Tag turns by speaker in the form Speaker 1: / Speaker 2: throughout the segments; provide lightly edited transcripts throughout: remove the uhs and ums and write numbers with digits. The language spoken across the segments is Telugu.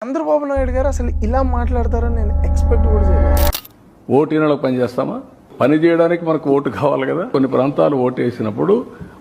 Speaker 1: చంద్రబాబు నాయుడు గారు అసలు ఇలా మాట్లాడతారని నేను ఎక్స్పెక్ట్ కూడా చేయలేదు.
Speaker 2: ఓటీలకు పని చేస్తామా? పని చేయడానికి మనకు ఓటు కావాలి కదా. కొన్ని ప్రాంతాలు ఓటు వేసినప్పుడు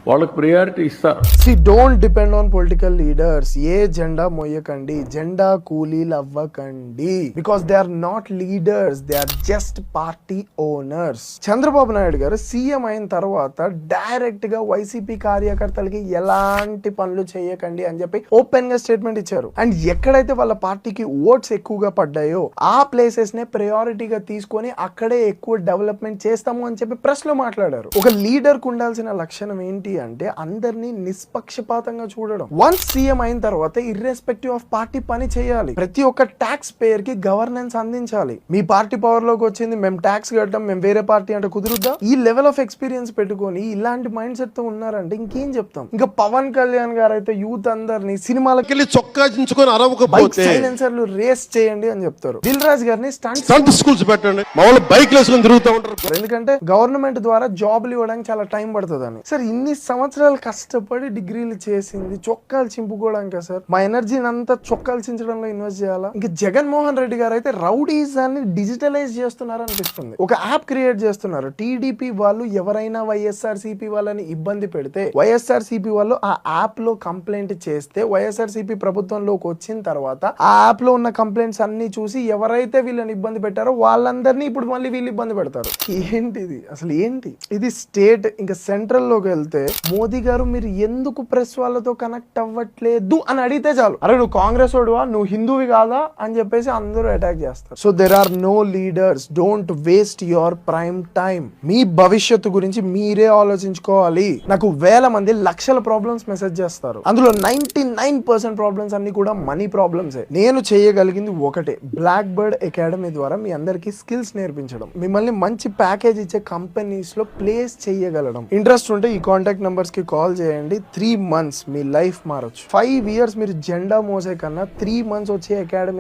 Speaker 2: వాళ్ళకి ప్రియారిటీ ఇస్తారు.
Speaker 1: See, don't depend on political leaders. ఏ జెండా మోయకండి, జెండా కూలీలు అవ్వకండి. Because they are not leaders, they are just party owners. Chandrababu Naidu గారు సీఎం అయిన తర్వాత డైరెక్ట్ గా వైసీపీ కార్యకర్తలకి ఎలాంటి పనులు చేయకండి అని చెప్పి ఓపెన్ గా స్టేట్మెంట్ ఇచ్చారు. అండ్ ఎక్కడైతే వాళ్ళ పార్టీకి ఓట్స్ ఎక్కువగా పడ్డాయో ఆ ప్లేసెస్ నే ప్రయారిటీగా తీసుకొని అక్కడే ఎక్కువ డెవలప్మెంట్ చేస్తాము అని చెప్పి ప్రెస్ లో మాట్లాడారు. ఒక లీడర్ కు ఉండాల్సిన లక్షణం ఏంటి అంటే అందరినీ నిష్పక్షపాతంగా చూడడం. వన్స్ సీఎం అయిన తర్వాత ఇర్రెస్పెక్టివ్ ఆఫ్ పార్టీ పని చేయాలి. ప్రతి ఒక్క ట్యాక్స్ పేయర్ కి గవర్నెన్స్ అందించాలి. మీ పార్టీ పవర్ లోకి వచ్చింది, మేము ట్యాక్స్ కట్టడం, మేము వేరే పార్టీ అంటే కుదురుద్దా? ఈ లెవెల్ ఆఫ్ ఎక్స్పీరియన్స్ పెట్టుకొని ఇలాంటి మైండ్ సెట్ తో ఉన్నారంటే ఇంకేం చెప్తాం. ఇంకా పవన్ కళ్యాణ్ గారు అయితే యూత్ అందరినీ సినిమాలకి వెళ్ళి
Speaker 3: చొక్కా చించుకొని అరవకపోతే
Speaker 1: సైలెన్సర్లు రేస్ చేయండి అని చెప్తారు. దిల్ రాజు గారిని స్టంట్
Speaker 3: స్కూల్స్ పెట్టండి, మా వాళ్ళు బైక్ వేసుకొని తిరుగుతూ ఉంటారు.
Speaker 1: ఎందుకంటే గవర్నమెంట్ ద్వారా జాబ్లు ఇవ్వడానికి చాలా టైం పడుతుందని. సార్ ఇన్ని సంవత్సరాలు కష్టపడి డిగ్రీలు చేసింది చొక్కాలు చింపుకోవడానికి సార్. మా ఎనర్జీని అంతా చొక్కాలు చించడంలో ఇన్వెస్ట్ చేయాలా? ఇంకా జగన్మోహన్ రెడ్డి గారు అయితే రౌడీజాన్ని డిజిటలైజ్ చేస్తున్నారు అనిపిస్తుంది. ఒక యాప్ క్రియేట్ చేస్తున్నారు. టీడీపీ వాళ్ళు ఎవరైనా వైఎస్ఆర్సీపీ వాళ్ళని ఇబ్బంది పెడితే వైఎస్ఆర్సీపీ వాళ్ళు ఆ యాప్ లో కంప్లైంట్ చేస్తే వైఎస్ఆర్సీపీ ప్రభుత్వంలోకి వచ్చిన తర్వాత ఆ యాప్ లో ఉన్న కంప్లైంట్స్ అన్ని చూసి ఎవరైతే వీళ్ళని ఇబ్బంది పెట్టారో వాళ్ళందరినీ ఇప్పుడు మళ్ళీ వీళ్ళు ఇబ్బంది పెడతారు. ఏంటిది అసలు? ఏంటి ఇది? స్టేట్ ఇంకా సెంట్రల్ లోకి వెళ్తే మోదీ గారు మీరు ఎందుకు ప్రెస్ వాళ్ళతో కనెక్ట్ అవ్వట్లేదు అని అడిగితే చాలు, అరే నువ్వు కాంగ్రెస్ వాడువా, నువ్వు హిందూవి కాదా అని చెప్పేసి అందరూ అటాక్ చేస్తారు. So there are no leaders. Don't waste your prime time. మీ భవిష్యత్తు గురించి మీరే ఆలోచించుకోవాలి. నాకు వేల మంది లక్షల ప్రాబ్లమ్స్ మెసేజ్ చేస్తారు. అందులో 99% ప్రాబ్లమ్స్ అన్ని కూడా మనీ ప్రాబ్లమ్సే. నేను చేయగలిగింది ఒకటే, బ్లాక్ బర్డ్ అకాడమీ ద్వారా మీ అందరికి స్కిల్స్ నేర్పించడం, మిమ్మల్ని మంచి ప్యాకేజ్ ఇచ్చే కంపెనీస్ లో ప్లేస్ చేయగలడం. ఇంట్రెస్ట్ ఉంటే ఈ కాంటాక్ట్ నంబర్స్ కి కాల్ చేయండి. 3 months మీ లైఫ్ మారొచ్చు. 5 years మీరు జెండా మోసే కన్నా 3 months వచ్చే అకాడమీ